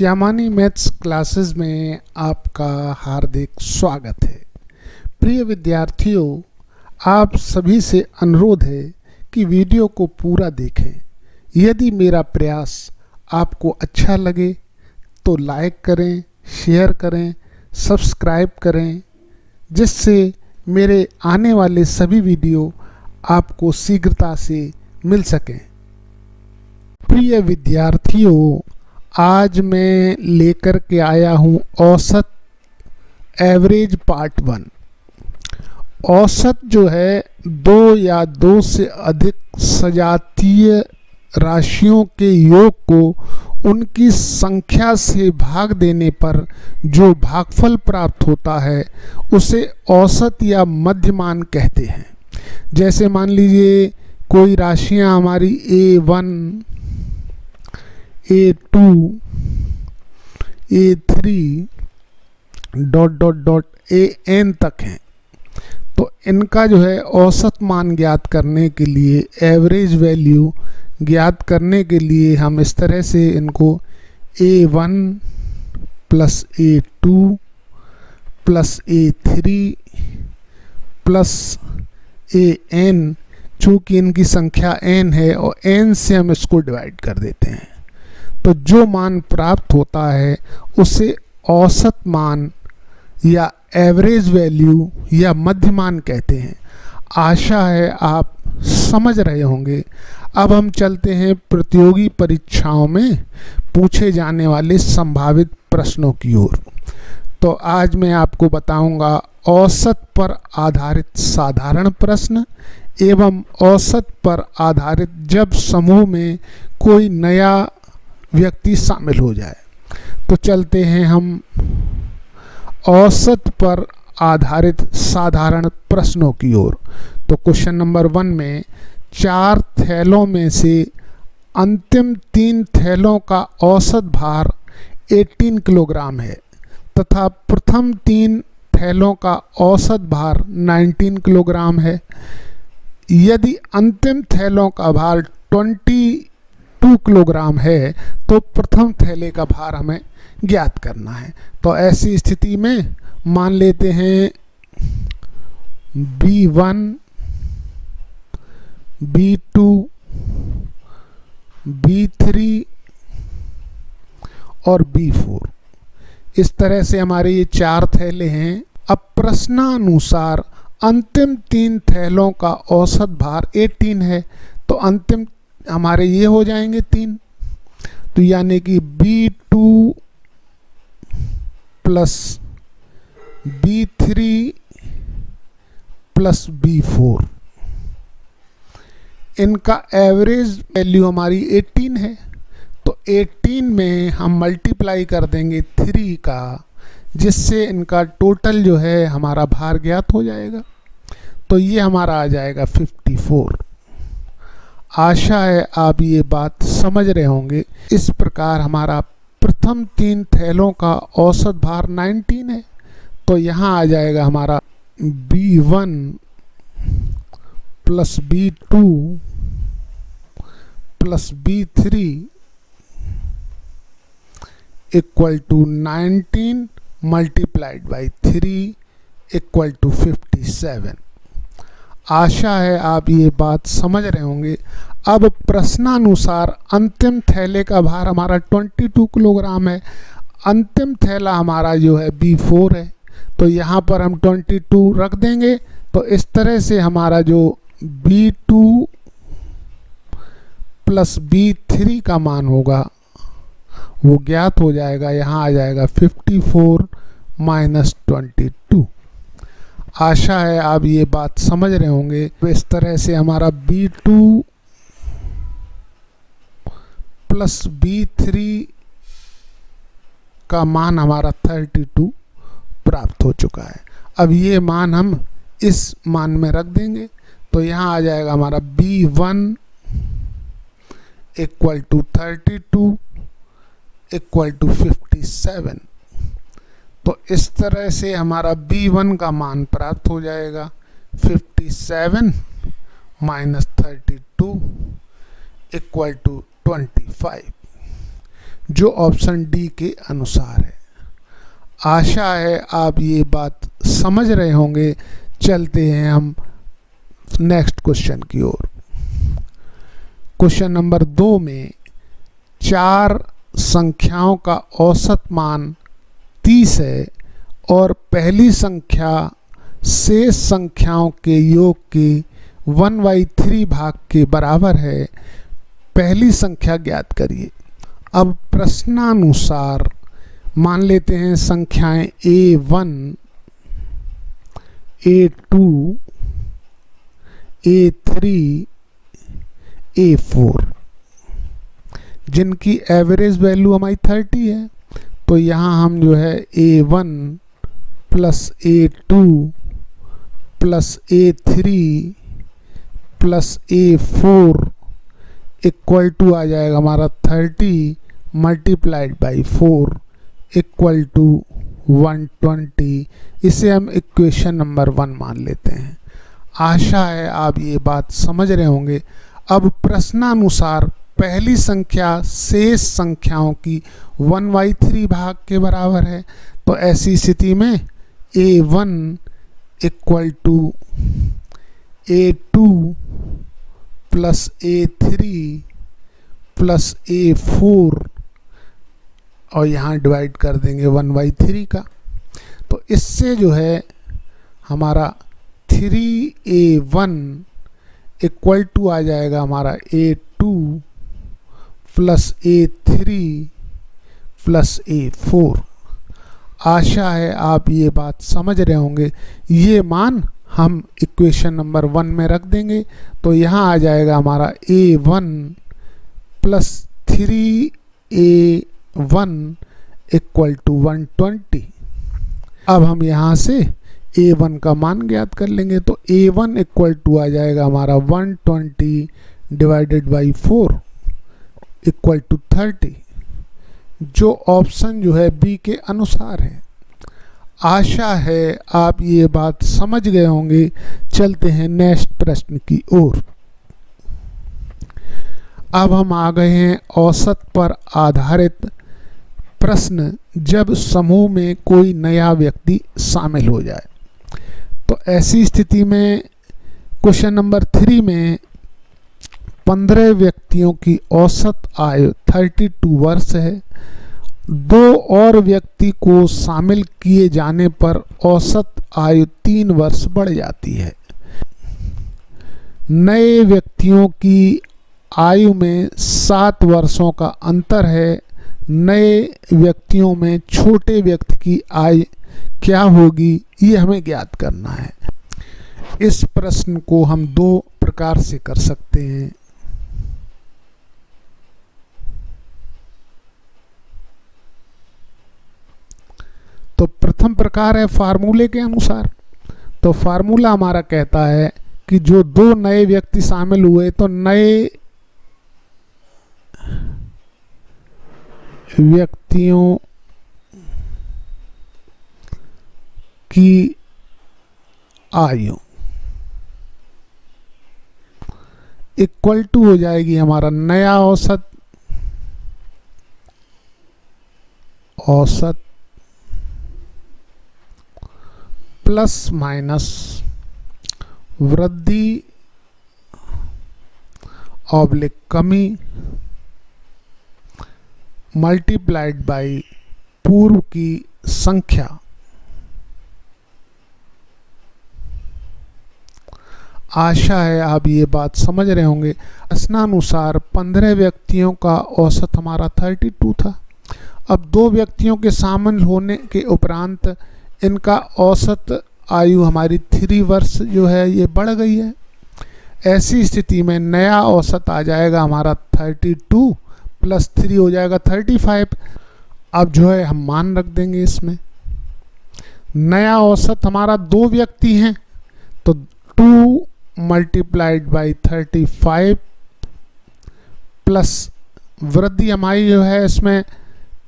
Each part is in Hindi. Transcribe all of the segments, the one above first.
श्यामानी मैथ्स क्लासेस में आपका हार्दिक स्वागत है। प्रिय विद्यार्थियों, आप सभी से अनुरोध है कि वीडियो को पूरा देखें। यदि मेरा प्रयास आपको अच्छा लगे तो लाइक करें, शेयर करें, सब्सक्राइब करें, जिससे मेरे आने वाले सभी वीडियो आपको शीघ्रता से मिल सकें। प्रिय विद्यार्थियों, आज मैं लेकर के आया हूँ औसत एवरेज पार्ट 1। औसत जो है 2 या 2 से अधिक सजातीय राशियों के योग को उनकी संख्या से भाग देने पर जो भागफल प्राप्त होता है उसे औसत या मध्यमान कहते हैं। जैसे मान लीजिए कोई राशियां हमारी A1, A2, A3 AN तक हैं, तो इनका जो है औसत मान ज्ञात करने के लिए, एवरेज वैल्यू ज्ञात करने के लिए हम इस तरह से इनको A1 plus A2 plus A3 plus AN, चूँकि इनकी संख्या n है और n से हम इसको डिवाइड कर देते हैं, तो जो मान प्राप्त होता है उसे औसत मान या एवरेज वैल्यू या मध्यमान कहते हैं। आशा है आप समझ रहे होंगे। अब हम चलते हैं प्रतियोगी परीक्षाओं में पूछे जाने वाले संभावित प्रश्नों की ओर। तो आज मैं आपको बताऊंगा औसत पर आधारित साधारण प्रश्न एवं औसत पर आधारित जब समूह में कोई नया व्यक्ति शामिल हो जाए। तो चलते हैं हम औसत पर आधारित साधारण प्रश्नों की ओर। तो क्वेश्चन नंबर 1 में 4 थैलों में से अंतिम 3 थैलों का औसत भार 18 किलोग्राम है तथा प्रथम 3 थैलों का औसत भार 19 किलोग्राम है। यदि अंतिम थैलों का भार 22 किलोग्राम है तो प्रथम थैले का भार हमें ज्ञात करना है। तो ऐसी स्थिति में मान लेते हैं B1, B2, B3 और B4, इस तरह से हमारे ये 4 थैले हैं। अब प्रश्नानुसार अंतिम 3 थैलों का औसत भार 18 है, तो अंतिम हमारे ये हो जाएंगे 3, तो यानी कि B2 plus B3 plus B4, इनका एवरेज वैल्यू हमारी 18 है, तो 18 में हम मल्टीप्लाई कर देंगे 3 का, जिससे इनका टोटल जो है हमारा भार ज्ञात हो जाएगा। तो ये हमारा आ जाएगा 54। आशा है आप ये बात समझ रहे होंगे। इस प्रकार हमारा प्रथम 3 थैलों का औसत भार 19 है, तो यहाँ आ जाएगा हमारा B1 plus B2 plus B3 equal to 19 multiplied by 3 equal to 57। आशा है आप ये बात समझ रहे होंगे। अब प्रश्नानुसार अंतिम थैले का भार हमारा 22 किलोग्राम है। अंतिम थैला हमारा जो है B4 है, तो यहाँ पर हम 22 रख देंगे। तो इस तरह से हमारा जो B2 प्लस B3 का मान होगा वो ज्ञात हो जाएगा। यहाँ आ जाएगा 54 माइनस 22। आशा है आप ये बात समझ रहे होंगे। तो इस तरह से हमारा B2 प्लस B3 का मान हमारा 32 प्राप्त हो चुका है। अब ये मान हम इस मान में रख देंगे, तो यहाँ आ जाएगा हमारा B1 equal to 32 equal to 57। तो इस तरह से हमारा B1 का मान प्राप्त हो जाएगा 57 माइनस 32 इक्वल टू 25। जो ऑप्शन डी के अनुसार है। आशा है आप ये बात समझ रहे होंगे। चलते हैं हम नेक्स्ट क्वेश्चन की ओर। क्वेश्चन नंबर 2 में 4 संख्याओं का औसत मान 30 है और पहली संख्या शेष संख्याओं के योग के 1/3 भाग के बराबर है। पहली संख्या ज्ञात करिए। अब प्रश्नानुसार मान लेते हैं संख्याएं A1, A2, A3, A4 जिनकी एवरेज वैल्यू हमारी 30 है। तो यहाँ हम जो है A1 plus A2 plus A3 plus A4 equal to आ जाएगा हमारा 30 मल्टीप्लाइड बाई 4 इक्वल टू 120। इसे हम इक्वेशन नंबर 1 मान लेते हैं। आशा है आप ये बात समझ रहे होंगे। अब प्रश्नानुसार पहली संख्या शेष संख्याओं की 1/3 भाग के बराबर है। तो ऐसी स्थिति में A1 equal to A2 plus A3 plus A4 और यहाँ डिवाइड कर देंगे 1/3 का। तो इससे जो है हमारा 3A1 इक्वल टू आ जाएगा हमारा A2 plus A3 plus A4। आशा है आप ये बात समझ रहे होंगे। ये मान हम इक्वेशन नंबर 1 में रख देंगे। तो यहाँ आ जाएगा हमारा A1 plus 3A1 equal to 120। अब हम यहाँ से A1 का मान ज्ञात कर लेंगे। तो A1 इक्वल टू आ जाएगा हमारा 120 डिवाइडेड बाई 4 इक्वल टू 30, जो ऑप्शन जो है बी के अनुसार है। आशा है आप ये बात समझ गए होंगे। चलते हैं नेक्स्ट प्रश्न की ओर। अब हम आ गए हैं औसत पर आधारित प्रश्न, जब समूह में कोई नया व्यक्ति शामिल हो जाए। तो ऐसी स्थिति में क्वेश्चन नंबर 3 में 15 व्यक्तियों की औसत आयु 32 वर्ष है। 2 और व्यक्ति को शामिल किए जाने पर औसत आयु 3 वर्ष बढ़ जाती है। नए व्यक्तियों की आयु में 7 वर्षों का अंतर है। नए व्यक्तियों में छोटे व्यक्ति की आयु क्या होगी, ये हमें ज्ञात करना है। इस प्रश्न को हम 2 प्रकार से कर सकते हैं। तो प्रथम प्रकार है फार्मूले के अनुसार। तो फार्मूला हमारा कहता है कि जो 2 नए व्यक्ति शामिल हुए तो नए व्यक्तियों की आयु इक्वल टू हो जाएगी हमारा नया औसत प्लस माइनस वृद्धि ऑब्लिक कमी मल्टीप्लाइड बाई पूर्व की संख्या। आशा है आप ये बात समझ रहे होंगे। प्रश्नानुसार 15 व्यक्तियों का औसत हमारा 32 था। अब 2 व्यक्तियों के शामिल होने के उपरांत इनका औसत आयु हमारी 3 वर्ष जो है ये बढ़ गई है। ऐसी स्थिति में नया औसत आ जाएगा हमारा 32 प्लस 3 हो जाएगा 35। अब जो है हम मान रख देंगे इसमें। नया औसत हमारा 2 व्यक्ति हैं तो 2 मल्टीप्लाइड बाई 35 प्लस वृद्धि हमारी जो है इसमें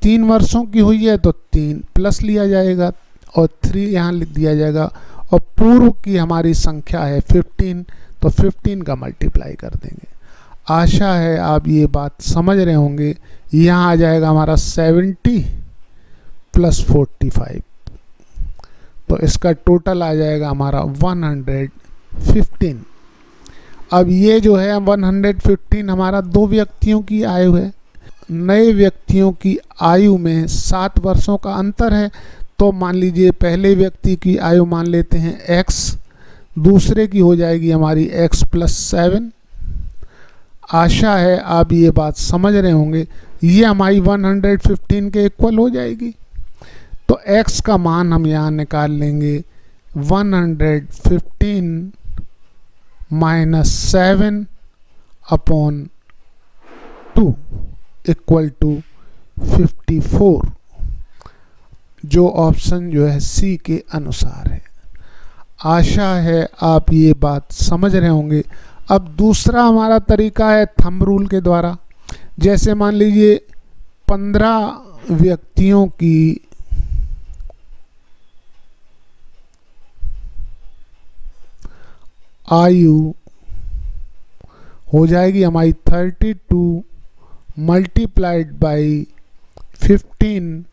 3 वर्षों की हुई है तो 3 प्लस लिया जाएगा और 3 यहाँ लिख दिया जाएगा। और पूर्व की हमारी संख्या है 15 तो 15 का मल्टीप्लाई कर देंगे। आशा है आप ये बात समझ रहे होंगे। यहाँ आ जाएगा हमारा 70 प्लस 45, तो इसका टोटल आ जाएगा हमारा 115। अब ये जो है 115 हमारा दो व्यक्तियों की आयु है। नए व्यक्तियों की आयु में 7 वर्षों का अंतर है, तो मान लीजिए पहले व्यक्ति की आयु मान लेते हैं x, दूसरे की हो जाएगी हमारी x प्लस 7। आशा है आप ये बात समझ रहे होंगे। ये हमारी 115 के इक्वल हो जाएगी। तो x का मान हम यहाँ निकाल लेंगे 115 माइनस 7 अपॉन 2 इक्वल टू 54, जो ऑप्शन जो है सी के अनुसार है। आशा है आप ये बात समझ रहे होंगे। अब दूसरा हमारा तरीका है थंब रूल के द्वारा। जैसे मान लीजिए 15 व्यक्तियों की आयु हो जाएगी हमारी 32 मल्टीप्लाइड बाई 15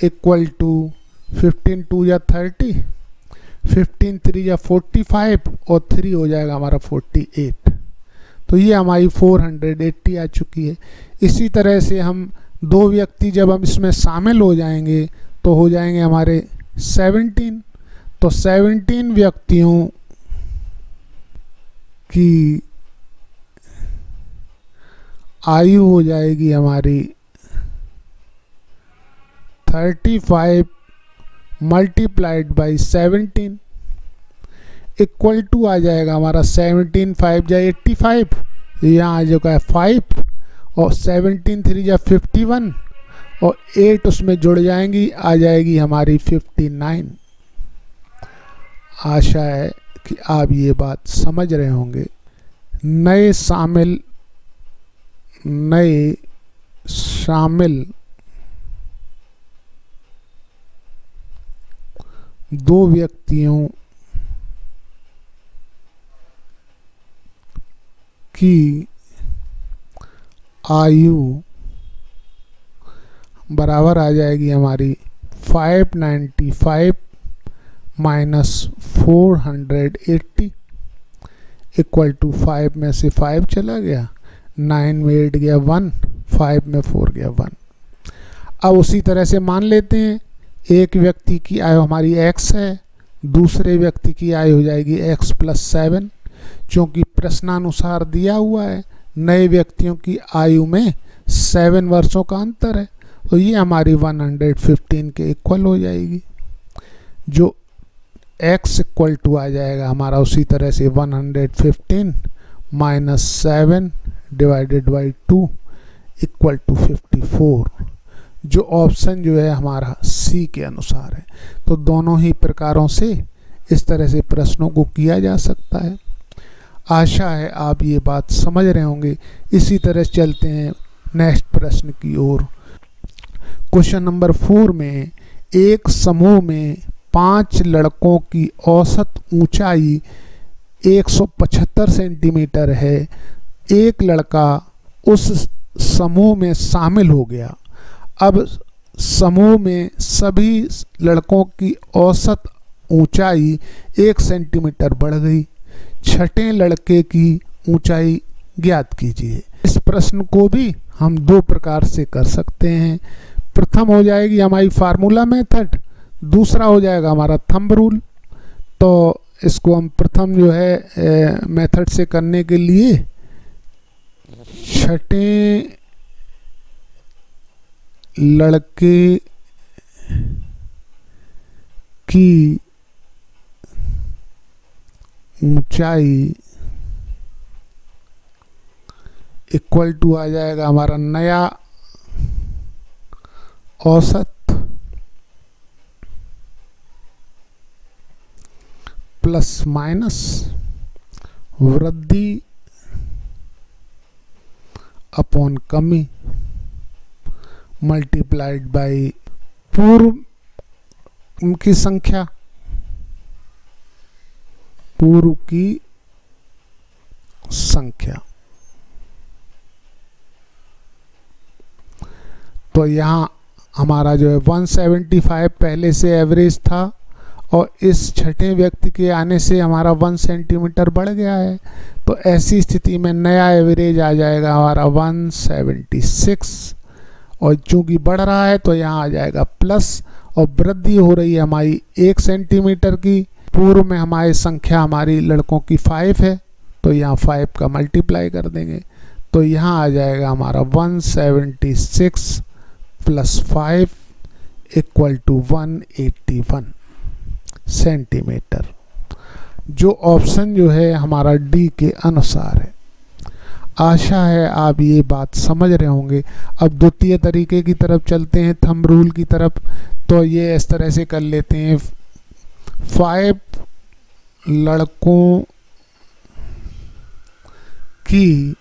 इक्वल टू 15 2 या 30, 15 3 या 45 और 3 हो जाएगा हमारा 48। तो ये हमारी 480 आ चुकी है। इसी तरह से हम दो व्यक्ति जब हम इसमें शामिल हो जाएंगे तो हो जाएंगे हमारे 17। तो 17 व्यक्तियों की आयु हो जाएगी हमारी 35 मल्टीप्लाइड बाई 17 इक्वल टू आ जाएगा हमारा 17 5 या 85, यहाँ आ जाएगा 5 और 17 3 या 51 और 8 उसमें जुड़ जाएंगी, आ जाएगी हमारी 59। आशा है कि आप ये बात समझ रहे होंगे। नए शामिल दो व्यक्तियों की आयु बराबर आ जाएगी हमारी 595 माइनस 480 इक्वल टू 5 में से 5 चला गया, 9 में 8 गया 1, 5 में 4 गया 1। अब उसी तरह से मान लेते हैं एक व्यक्ति की आयु हमारी x है, दूसरे व्यक्ति की आयु हो जाएगी x प्लस 7। क्योंकि प्रश्नानुसार दिया हुआ है नए व्यक्तियों की आयु में 7 वर्षों का अंतर है, तो ये हमारी 115 के इक्वल हो जाएगी, जो x इक्वल टू आ जाएगा हमारा उसी तरह से 115 minus 7 divided by 2 equal to 54, जो ऑप्शन जो है हमारा सी के अनुसार है। तो दोनों ही प्रकारों से इस तरह से प्रश्नों को किया जा सकता है। आशा है आप ये बात समझ रहे होंगे। इसी तरह चलते हैं नेक्स्ट प्रश्न की ओर। क्वेश्चन नंबर 4 में एक समूह में 5 लड़कों की औसत ऊंचाई 175 सेंटीमीटर है। एक लड़का उस समूह में शामिल हो गया। अब समूह में सभी लड़कों की औसत ऊंचाई 1 सेंटीमीटर बढ़ गई। छठे लड़के की ऊंचाई ज्ञात कीजिए। इस प्रश्न को भी हम दो प्रकार से कर सकते हैं। प्रथम हो जाएगी हमारी फार्मूला मेथड, दूसरा हो जाएगा हमारा थंब रूल। तो इसको हम प्रथम जो है मेथड से करने के लिए छठे लड़के की ऊंचाई इक्वल टू आ जाएगा हमारा नया औसत प्लस माइनस वृद्धि अपॉन कमी मल्टीप्लाइड बाई पूर्व की संख्या, पूर्व की संख्या। तो यहाँ हमारा जो है 175 पहले से एवरेज था और इस छठे व्यक्ति के आने से हमारा 1 सेंटीमीटर बढ़ गया है। तो ऐसी स्थिति में नया एवरेज आ जाएगा हमारा 176 और चूंकि बढ़ रहा है तो यहाँ आ जाएगा प्लस और वृद्धि हो रही है हमारी 1 सेंटीमीटर की। पूर्व में हमारी संख्या हमारी लड़कों की 5 है तो यहाँ 5 का मल्टीप्लाई कर देंगे तो यहाँ आ जाएगा हमारा 176 प्लस 5 इक्वल टू 181 सेंटीमीटर। जो ऑप्शन जो है हमारा डी के अनुसार है। आशा है आप ये बात समझ रहे होंगे। अब द्वितीय तरीके की तरफ चलते हैं, थंब रूल की तरफ। तो ये इस तरह से कर लेते हैं, 5 लड़कों की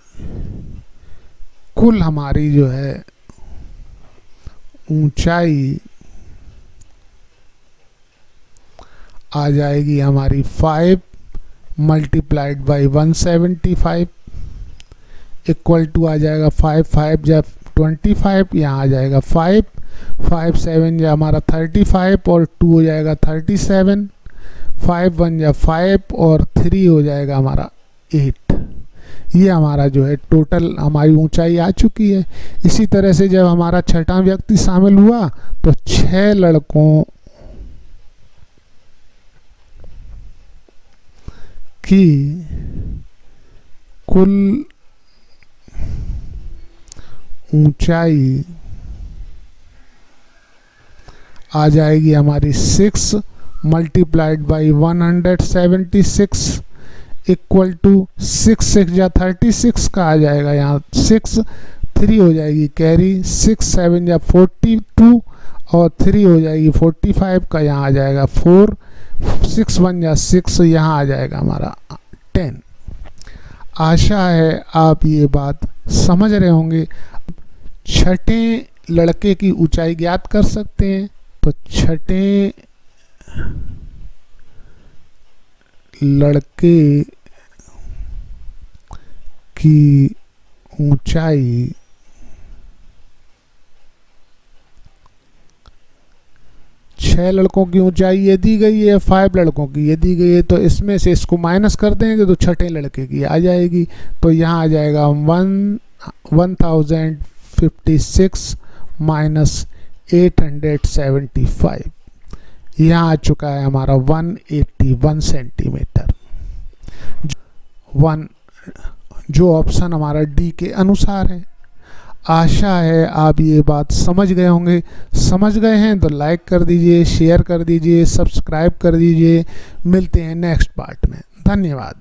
कुल हमारी जो है ऊंचाई आ जाएगी हमारी 5 मल्टीप्लाइड बाई 175 इक्वल टू आ जाएगा 5 5 जब 25, यहाँ आ जाएगा 5 5 7 जब हमारा 35 और 2 हो जाएगा 37, 5 1 जब 5 और 3 हो जाएगा हमारा 8। ये हमारा जो है टोटल हमारी ऊंचाई आ चुकी है। इसी तरह से जब हमारा छठा व्यक्ति शामिल हुआ तो 6 लड़कों की कुल ऊंचाई आ जाएगी हमारी 6 मल्टीप्लाइड बाई 176 इक्वल टू 6 6 या 36 का आ जाएगा। यहाँ 6 3 हो जाएगी कैरी, 6 7 या 42 और 3 हो जाएगी 45 का, यहाँ आ जाएगा 4 6 1 या 6, यहाँ आ जाएगा हमारा 10। आशा है आप ये बात समझ रहे होंगे। छठे लड़के की ऊंचाई ज्ञात कर सकते हैं। तो छठे लड़के की ऊंचाई छह लड़कों की ऊंचाई ये दी गई है, 5 लड़कों की ये दी गई है, तो इसमें से इसको माइनस कर देंगे तो छठे लड़के की आ जाएगी। तो यहाँ आ जाएगा 1056 माइनस 875, यहाँ आ चुका है हमारा 181 सेंटीमीटर। जो ऑप्शन हमारा डी के अनुसार है। आशा है आप ये बात समझ गए होंगे। समझ गए हैं तो लाइक कर दीजिए, शेयर कर दीजिए, सब्सक्राइब कर दीजिए। मिलते हैं नेक्स्ट पार्ट में। धन्यवाद।